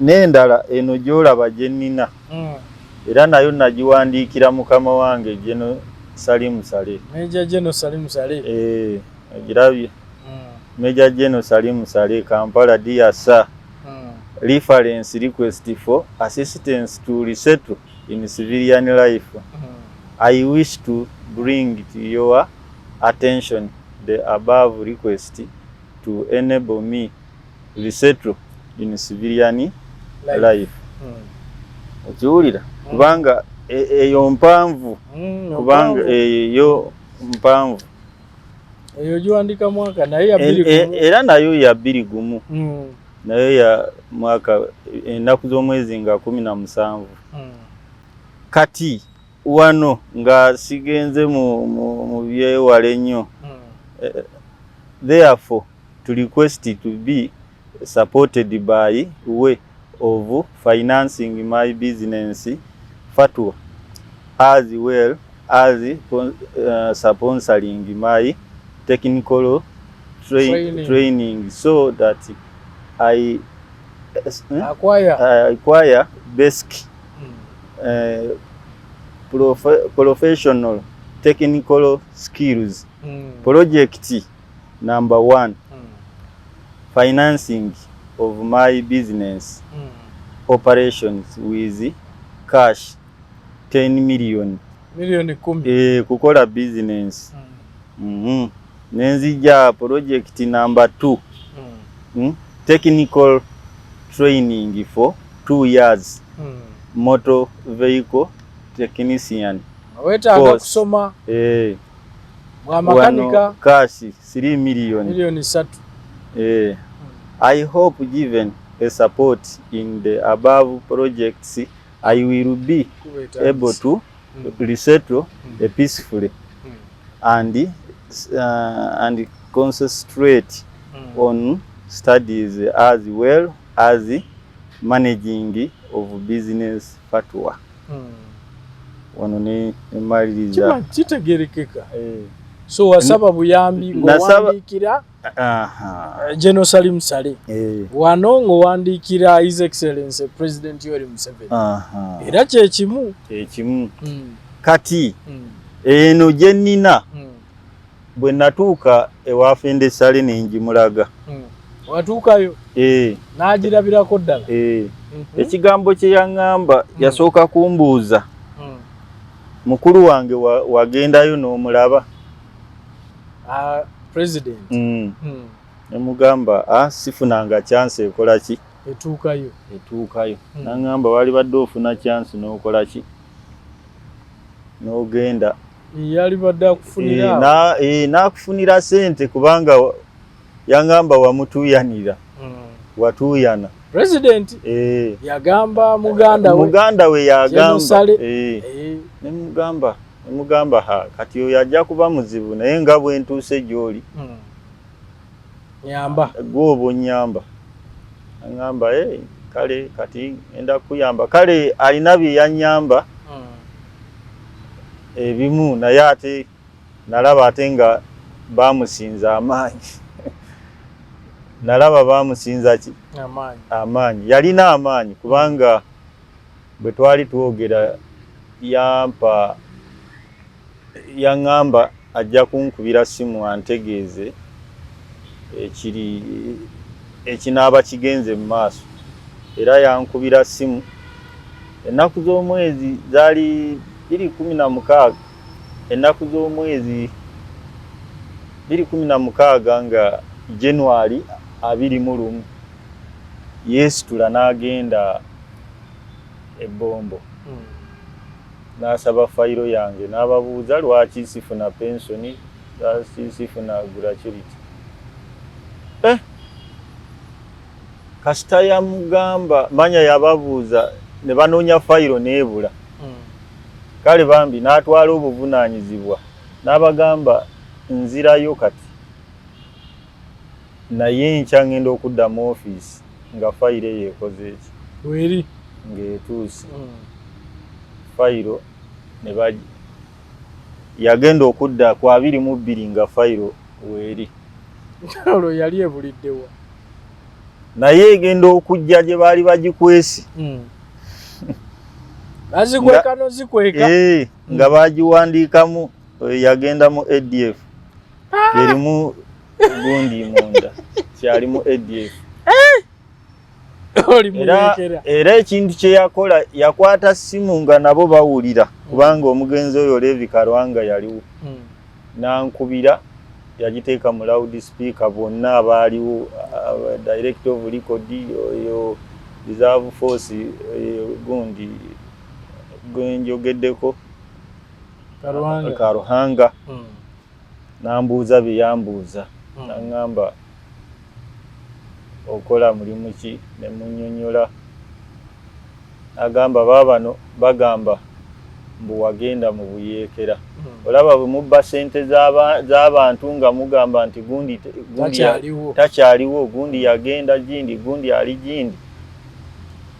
N'endala eno gy'olaba gye nnina era nayo nagiwandiikira mukama wange General Salim Saleh. Major General Salim Saleh. Ogirabye. Major General Salim Saleh, Kampala, dear sir. Reference request for assistance to resettle in civilian life. I wish to bring to your attention the above request to enable me resettle in civilian life. Okiwulira? Kubanga eyo mpanvu. Kubanga eyo mpanvu. Eyo giwandika mwaka nayo ya 20. Era nayo ya 20. Nayo ya mwaka ennaku z'omwezi nga 17. Kati wano nga sigenze mu byewale nnyo. Therefore, to request to be supported by way of financing my business fatwa as well as sponsoring my technical training so that I acquire basic professional technical skills. Project number 1, financing of my business operations with cash 10 million. Kukola business. Nenzija project number 2, technical training for 2 years. Motor vehicle technician. Wetaaga kusoma. Bwa makanika. Cash 3 million. Milioni 3. I hope given a support in the above projects, I will be able to resettle peacefully and concentrate on studies as well as managing of business fatwa. Wano ne maliriza. Kitegerekeka. So wasaba buyambi ng'owandiikira General Salim Saleh. Wano ng'owandiikira His Excellency President Yoweri Museveni. Era kyekimu. Kati eno gye nnina bwe natuuka ewafende Saleh ne njimulaga. Watuukayo? N'agirabirako ddala? Ekigambo kye yaŋŋamba yasooka kumbuuza. Mukulu wange wagendayo n'omulaba? President. Nemugamba sifunanga chance ekola ki? Etuukayo. Nangamba wali badde ofuna chance n'okola ki? N'ogenda. Yali badde akufunira. N'akufunira sente kubanga yangamba wamutuuyanira. Watuuyana. President yagamba muganda we yagamba. Nemugamba kati oyo ajja kuba muzibu naye nga bwe ntuuse gy'oli. Nyamba. Gwobo nyamba. Angamba kale kati enda kuyamba. Kale alina bye yanyamba. Ebimu naye ate nalaba ate nga bamusinza amaanyi. Nalaba bamusinza ki? Amaanyi. Yalina amaanyi kubanga bwe twali twogera yaŋŋamba ajja kunkubira simu antegeeze ekinaaba kigenze mu maaso. Era yankubira simu. Ennaku z'omwezi zaali 2016. Ennaku z'omwezi 2016 nga January 21 yeesitula n'agenda e Bombo. n'asaba fayiro yange n'ababuuza lwaki sifuna pensioni sifuna gratuity. Kasita yamugamba manya yababuuza ne banoonya fayiro n'ebula. Kale bambi n'atwala obuvunaanyizibwa n'abagamba nzirayo kati naye nkya ngenda okudda mu ofiisi nga fayiro yeekoze eki weri ng'etuuse. Fayiro ne baji yagenda okudda ku 22 nga fayiro weri. olwo yali ebuliddewa naye egenda okujja gye baali bagikwesi. bazikweka nozikweka nga bagiwandiikamu yagenda mu ADF erimu gundi munda kyalimu ADF. Era ekintu kye yakola yakwata simu nga nabo bawulira kubanga omugenzi oyo Levi Karwanga yaliwo. Nankubira yagiteeka mu loudspeaker bonna abaaliwo director of record oyo reserve force gundi gwenjogeddeko Karuhanga. Nambuuza byeyambuuza naŋŋamba okola mulimu ki ne munnyonnyola. Agamba baabano bagamba mbu wagenda mu buyeekera. Olaba bwe mubba ssente z'abantu nga mugamba nti gundi takyaliwo gundi yagenda gindi gundi ali gindi.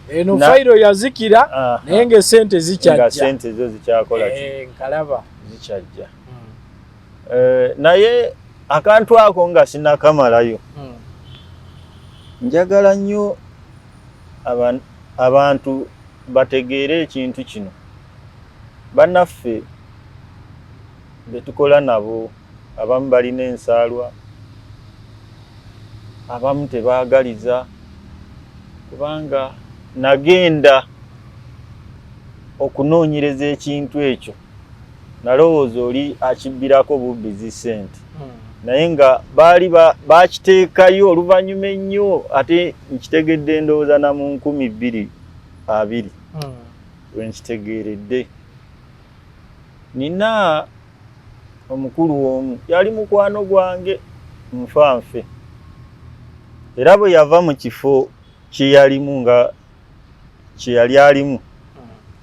Eno fayiro yazikira naye ng'essente zikyajja. Nga ssente zo zikyakola ki? Nkalaba. Zikyajja. Naye akantu ako nga sinakamalayo. Njagala nnyo abantu bategeere ekintu kino. Bannaffe betukola nabo abamu balina ensaalwa, abamu tebaagaliza, kubanga nagenda okunoonyereza ekintu ekyo nalowooza oli akibbirako bubbizi ssente. Naye nga baali bakiteekayo oluvannyuma ennyo ate nkitegedde ndowooza na mu 2020 wenkitegeeredde. Nina omukulu omu yali mukwano gwange nfanfe era bwe yava mu kifo kye yalimu nga kye yali alimu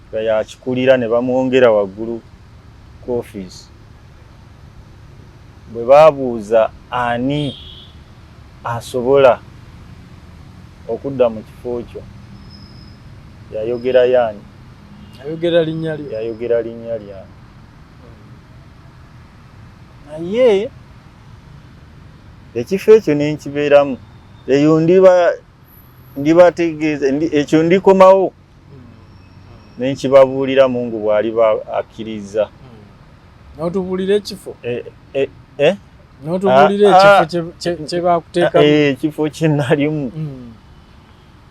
nga yakikulira ne bamwongera waggulu ku ofiisi. Bwe baabuuza ani asobola okudda mu kifo kyo yayogera yaani yayogera linnya lyange. Naye ekifo ekyo ne nkibeeramu eyo ndibategeeza ekyo ndikomawo ne nkibabuuliramu ngu bw'ali akkiriza. N'otubuulira ekifo n'otubuulira ekifo kye baakuteekamu. Ekifo kye nalimu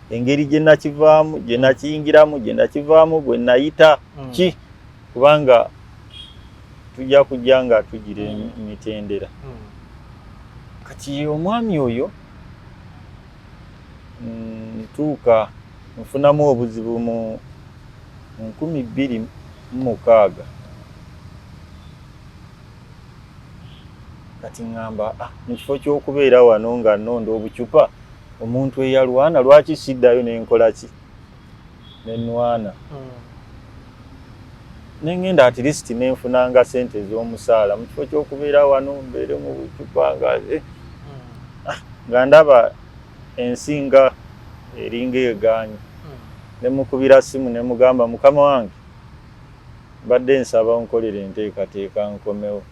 engeri gye nakivaamu gye nakiyingiramu gye nakivaamu bwe nayita ki kubanga tujja kujja nga tugira emitendera. Kati omwami oyo ntuuka nfunamu obuzibu mu 2006. Kati ngamba mu kifo ky'okubeera wano nga nnonda obucupa omuntu eyalwana lwaki siddayo nenkola ki nenwana. Nengenda at least nenfunanga ssente z'omusaala mu kifo ky'okubeera wano mbeere mu bucupa nga ndaba ensinga eringa egaanyi. Nemukubira simu nemugamba mukama wange mbadde nsaba onkolere enteekateeka nkomewo.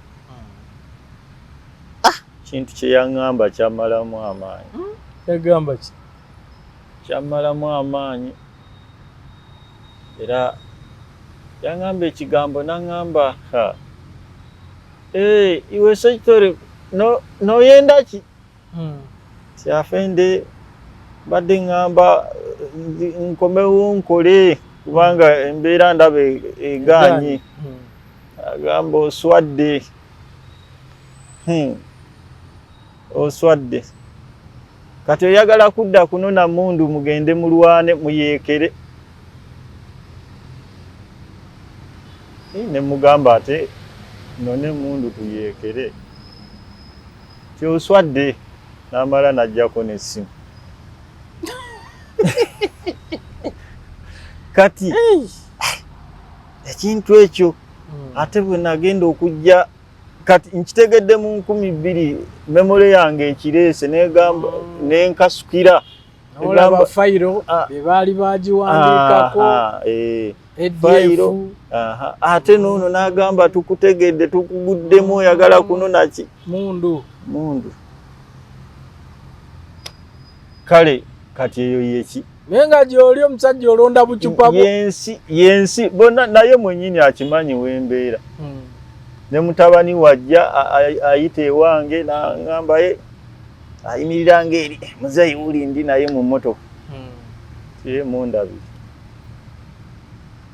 Kintu kye yaŋŋamba kyammalamu amaanyi. Yagamba ki? Kyammalamu amaanyi era yaŋŋamba ekigambo naŋŋamba iwe Sekitoleko noyenda ki? Kyafende badde ŋŋamba nkomewo nkole kubanga embeera ndaba egaanyi. Agamba oswadde. Oswadde. Kati oyagala kudda kunona mundu mugende mulwane muyeekere. ne mugamba ate none mundu tuyekere kyoswadde namala najjako n'essimu kati ekintu ekyo ate bwe nagenda okujja kati nkitegedde mu 2000 memore yange ekireese negamba nenkasukira olaba fayiro bebaali bagiwandiikako ADF ate noono n'agamba tukutegedde tukuguddemu oyagala kunona ki mundu kale kati eyo yeki menga gy'oli omusajja olonda bucupa yensi bona naye mwenyini akimanyi wembeera ne mutabani wajja ayita ewange n'angamba ayimirira ng'eri muzeeyi wulindi naye mu mmotoka ye mundabi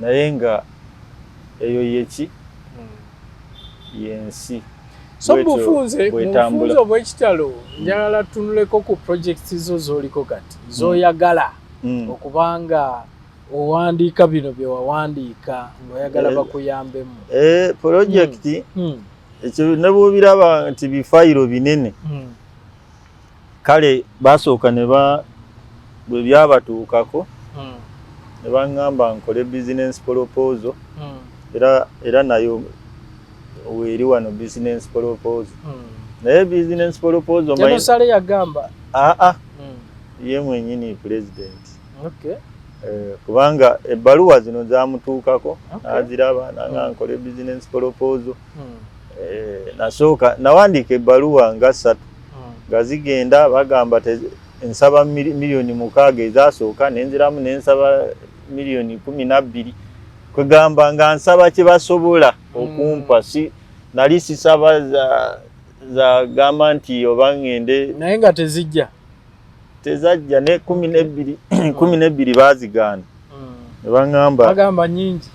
naye nga eyo yeki yensi so mufunze obw'ekitalo njagala tunuleko ku projekiti zo z'oliko kati z'oyagala okubanga owandiika bino bye wawandiika ng'oyagala bakuyambemu projekiti ekyo ne bw'obiraba nti bifayiro binene kale basooka bwe byabatuukako ne baŋŋamba nkole business proposal era nayo weeri wano business proposal naye business proposal Janosale yagamba ye mwenyini president kubanga ebbaluwa zino zamutuukako naziraba nanga nkole business proposal nasooka nawandiika ebbaluwa nga 3 nga zigenda bagamba ensaba miliyoni 6 ezasooka nenziramu nensaba miliyoni 12 kwegamba nga nsaba kye basobola okumpa nali sisaba za gamba nti oba ŋŋende naye nga tezajja ne 12 bazigaana ne baŋŋamba nyingi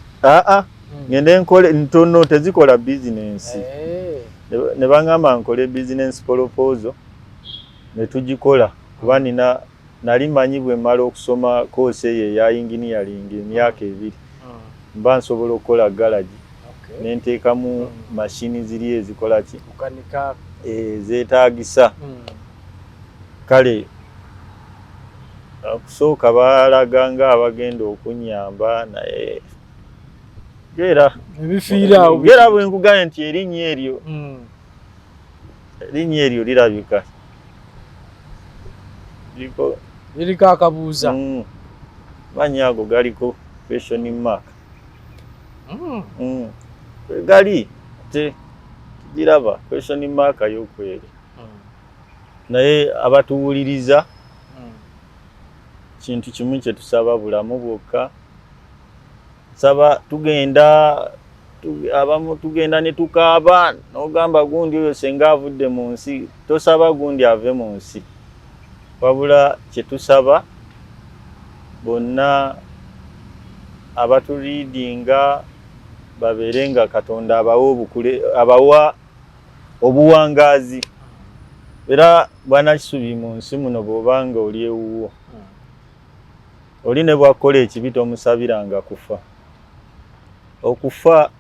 ŋŋende nkole ntono tezikola bizinensi ne baŋŋamba nkole business proposal ne tugikola kuba nali manyi bwe mmala okusoma koose eyo eya engineering emyaka 2 mba nsobola okukola garage nenteekamu mashini ziri ezikola ki zeetaagisa kale okusooka baalaga nga abagenda okunyamba naye gera bwe nkugambye nti erinnya eryo lirabika liriko akabuuza manyi ago galiko question mark gali tugiraba question mark y'okweri naye abatuwuliriza kintu kimu kye tusaba bulamu bwokka saba abamu tugenda ne tukaaba n'ogamba gundi oyo senga avudde mu nsi tosaba gundi ave mu nsi wabula kye tusaba bonna abatuliidinga babeere nga Katonda abawa obuwangaazi era bwanakisubi mu nsi muno bw'obanga oli ewuwo oli ne bwakola ekibi tomusabiranga kufa okufa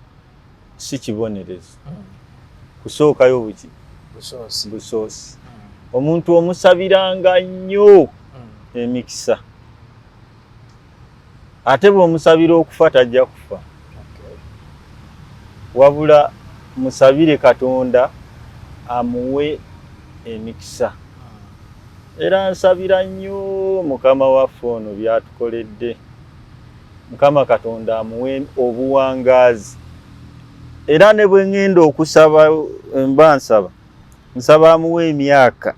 si kibonerezo kusookayo busoosi omuntu omusabiranga nnyo emikisa ate bw'omusabira okufa tajja kufa wabula musabire Katonda amuwe emikisa era nsabira nnyo Mukama waffe ono byatukoledde Mukama Katonda amuwe obuwangaazi era ne bwe ŋŋenda okusaba mba nsaba amuwe emyaka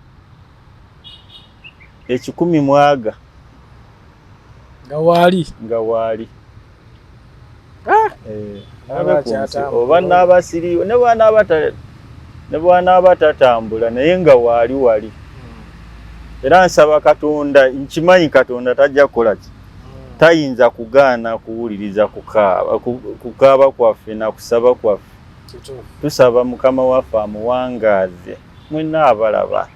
100 mwaga nga waali oba n'abasiriiwo ne bw'anaaba tatambula naye nga wali era nsaba Katonda nkimanyi Katonda tajja kukola ki tayinza kugaana kuwuliriza kukaaba kwaffe na kusaba kwaffe tusaba Mukama waffe amuwangaaze mwenna abalaba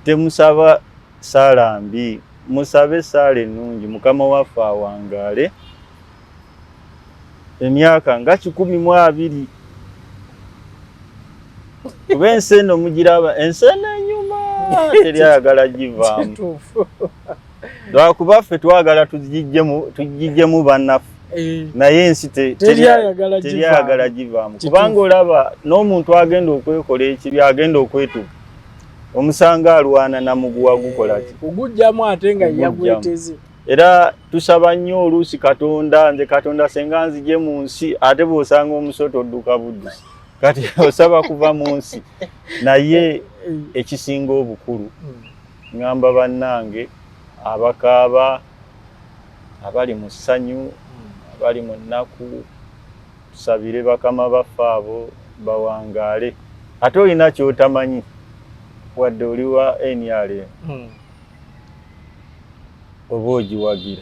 temusaba saala mbi musabe saala ennungi Mukama waffe awangaale emyaka nga 12 kuba ensi eno mugiraba ensi eno enyuma teri ayagala givaamu lwakuba ffe twagala tugijjemu bannaffe naye ensi teri ayagala givaamu kubanga olaba n'omuntu agenda okwekola ekibi agenda okwetuka omusanga alwana namuguwa gukolaki kugujjamu ate nga yagweteze. Era tusaba nnyo oluusi Katonda nze Katonda senga nzije mu nsi ate bw'osanga omusoto odduka buddusi kati osaba kuva mu nsi naye ekisinga obukulu ngamba bannange abakaaba abali mu ssanyu abali mu nnaku tusabire bakama baffe abo bawangaale ate olina kyotamanyi wadde oli wa NRM oba ogiwagira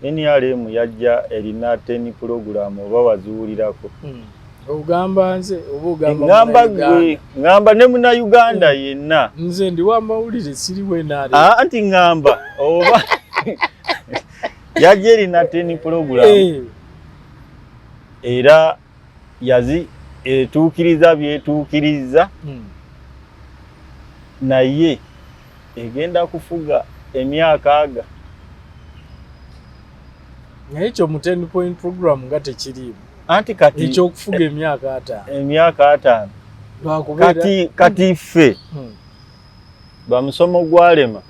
NRM yajja erina 10 program oba waziwulirako ogamba nze oba ngamba ne muna Uganda yenna nze ndi wa mawulire siriwe nare anti ngamba oba yajja erina 10 program era yazi etuukiriza byetuukiriza naye egenda kufuga emyaka aga naye ekyo mu 10 point program nga tekiriimu anti kati ekyokufuga emyaka 5 kati ffe bamusomo gwalema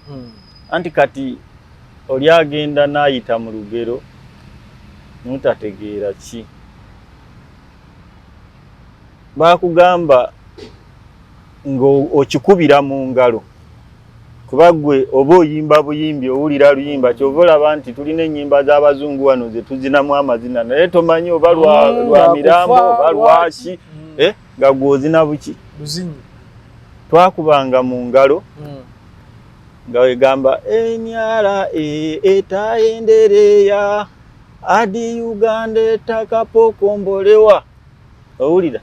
anti kati oli agenda n'ayita mu lugero mutategeera ki bakugamba ng'okikubira mu ngalo kuba gwe oba oyimba buyimbi owulira luyimba kyova olaba nti tulina ennyimba z'abazungu wano ze tuzinamu amazina naye tomanyi oba lwa mirambo oba lwaki nga gw'ozina buki twakubanga mu ngalo nga wegamba enyala etayendereya adi Uganda etakapokombolewa owulira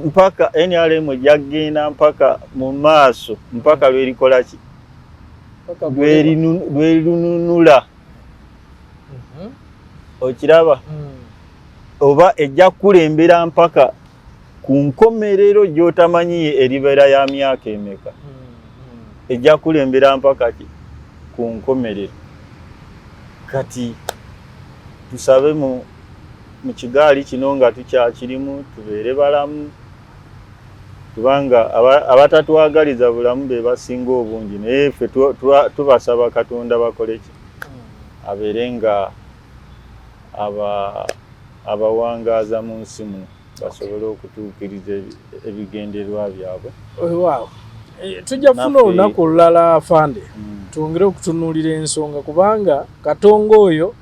mpaka NRM ejagenda mpaka mu maaso mpaka lwerikola ki lwerinunula okiraba oba ejja kulembera mpaka ku nkomerero gy'otamanyi eribeera ya myaka emeka ejja kulembera mpaka ki ku nkomerero kati tusabe mu kigaali kino nga tukyakirimu tubeere balamu kubanga abatatwagaliza bulamu be basinga obungi naye ffe tubasaba Katonda bakole ki abeere nga abawangaaza mu nsi muno basobole okutuukiriza ebigenderwa byabwe. Waaw. Tujja funa olunaku olulala afande twongere okutunuulira ensonga kubanga Katongo oyo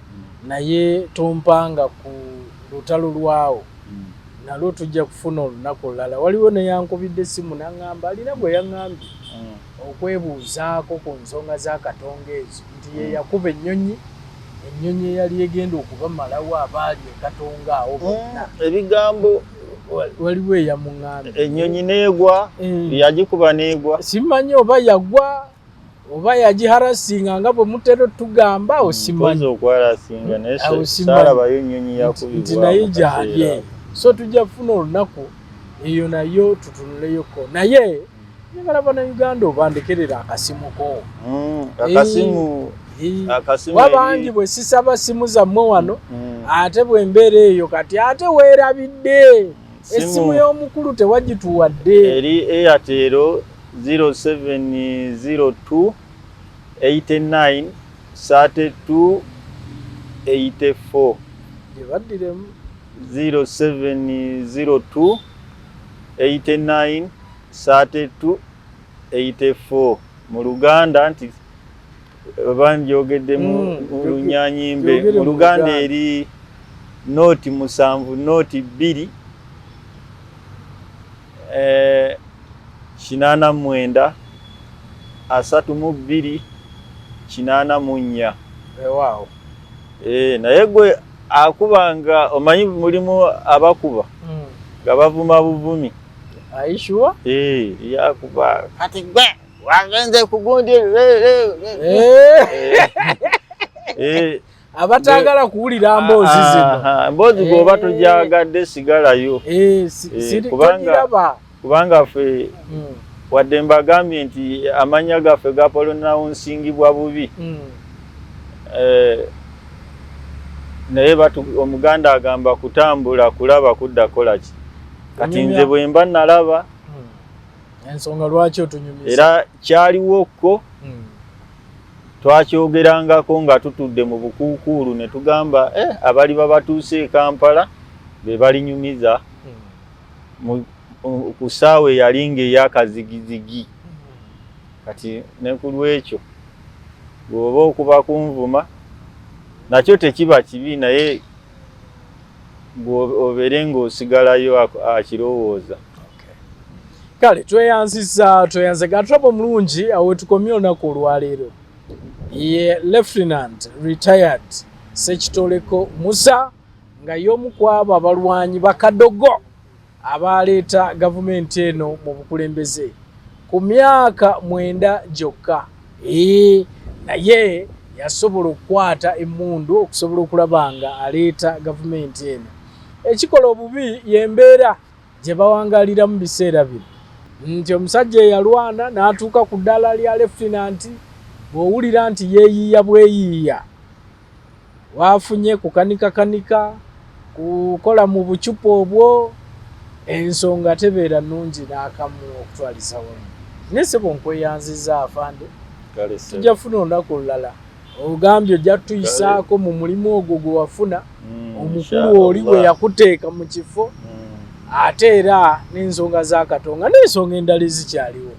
naye tompanga ku lutalo lwawo nalwo tujja kufuna olunaku olulala. Waliwo neyankubidde essimu n'aŋŋamba alina gwe yaŋŋambye okwebuuzaako ku nsonga za Katongo ezo nti ye yakuba ennyonyi eyali egenda okubamalawo abaali e Katongo awo bonna. Ebigambo waliwo eyamuŋŋambye ennyonyi n'egwa yagikuba n'egwa simanyi oba yagwa oba yagiharasinga nga bwe mutera tugamba osimanyi okwarasinga naye saalabayo ennyonyi yakubibwa nti naye gyalye. So tujja kufuna olunaku eyo nayo tutunuleyoko naye njagala bannayuganda obandekerera akasimuko akasimu wabangi bwe sisaba simu zammwe wano ate bwe mbeera eyo kati ate weerabidde essimu y'omukulu tewagituwadde eri Airtel 0702 89 32 84 gyebaddiremu 0702 89 32 84 mu Luganda nti banjogedde mu Lunyanyimbe mu Luganda eri noti 7 noti 2 89 32 84. Waaw. Naye gwe akubanga omanyi mulimu abakuba nga bavuma buvumi. Aishwa? Yakuba kati gwe wagenze kugundi abatagala kuwulira mboozi zino. Mboozi bw'oba tojagadde sigalayo. Kubanga ffe wadde mbagambye nti amanya gaffe gapolonawunsingibwa bubi. Naye Omuganda agamba kutambula kulaba kudda kola ki. Kati nze bwe mba nalaba ensonga lwaki otunyumiza. Era kyaliwo ko twakyogerangako nga tutudde mu bukuukuulu ne tugamba abali babatuuse e Kampala be balinyumiza ku ssaawa eyalinga ey'akazigizigi. Kati ne ku lwekyo bw'oba okuba kunvuma nakyo tekiba kibi, naye obeere ng'osigalayo akirowooza. Kale tweyanze Gatrabo mulungi awe tukomye olunaku olwaleero. Ye Lieutenant Retired Sekitoleko Musa nga y'omu ku abo abalwanyi ba Kadogo abaleeta gavumenti eno mu bukulembeze ku myaka 9 gyokka. Naye yasobola okukwata emmundu okusobola okulaba nga aleeta gavumenti eno. Ekikola obubi y'embeera gye bawangalira mu biseera bino nti omusajja eyalwana n'atuuka ku ddala lya Lieutenant, bw'owulira nti yeeyiiya bweyiiya, waafunye kukanika kukola mu bucupa obwo, ensonga tebeera nnungi n'akamu okutwaliza wamu. Nesebo nkweyanziza afande, tujja funa olunaku olulala ogambye ojja tuyisaako mu mulimu ogwo gwe wafuna, omukulu oli we yakuteeka mu kifo, ate era n'ensonga za Katonga n'ensonga endala ezikyaliwo.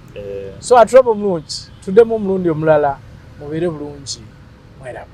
So Atrabo mulungi tuddemu omulundi omulala, mubeere bulungi, mweraba.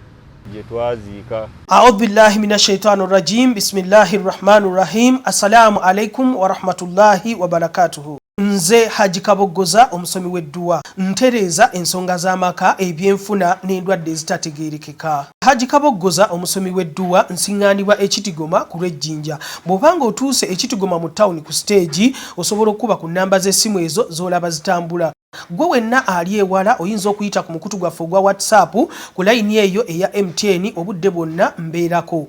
Gye twaziika. A'udhu billahi minash shaitani rajim. Bismillahir rahmanir rahim. Assalamu alaikum wa rahmatullahi wa barakatuhu. Nze Haji Kabogoza omusomi w'edduwa ntereeza ensonga z'amaka, ebyenfuna n'endwadde ezitategeerekeka. Haji Kabogoza omusomi w'edduwa nsiŋŋaanibwa Ekitigoma ku lw'Ejjinja. Bw'obanga otuuse Ekitigoma mu ttawuni ku siteegi osobola okuba ku nnamba z'essimu ezo z'olaba zitambula. Gwe wenna ali ewala oyinza okuyita ku mukutu gwaffe ogwa WhatsApp ku layini eyo eya MTN obudde bwonna mbeerako.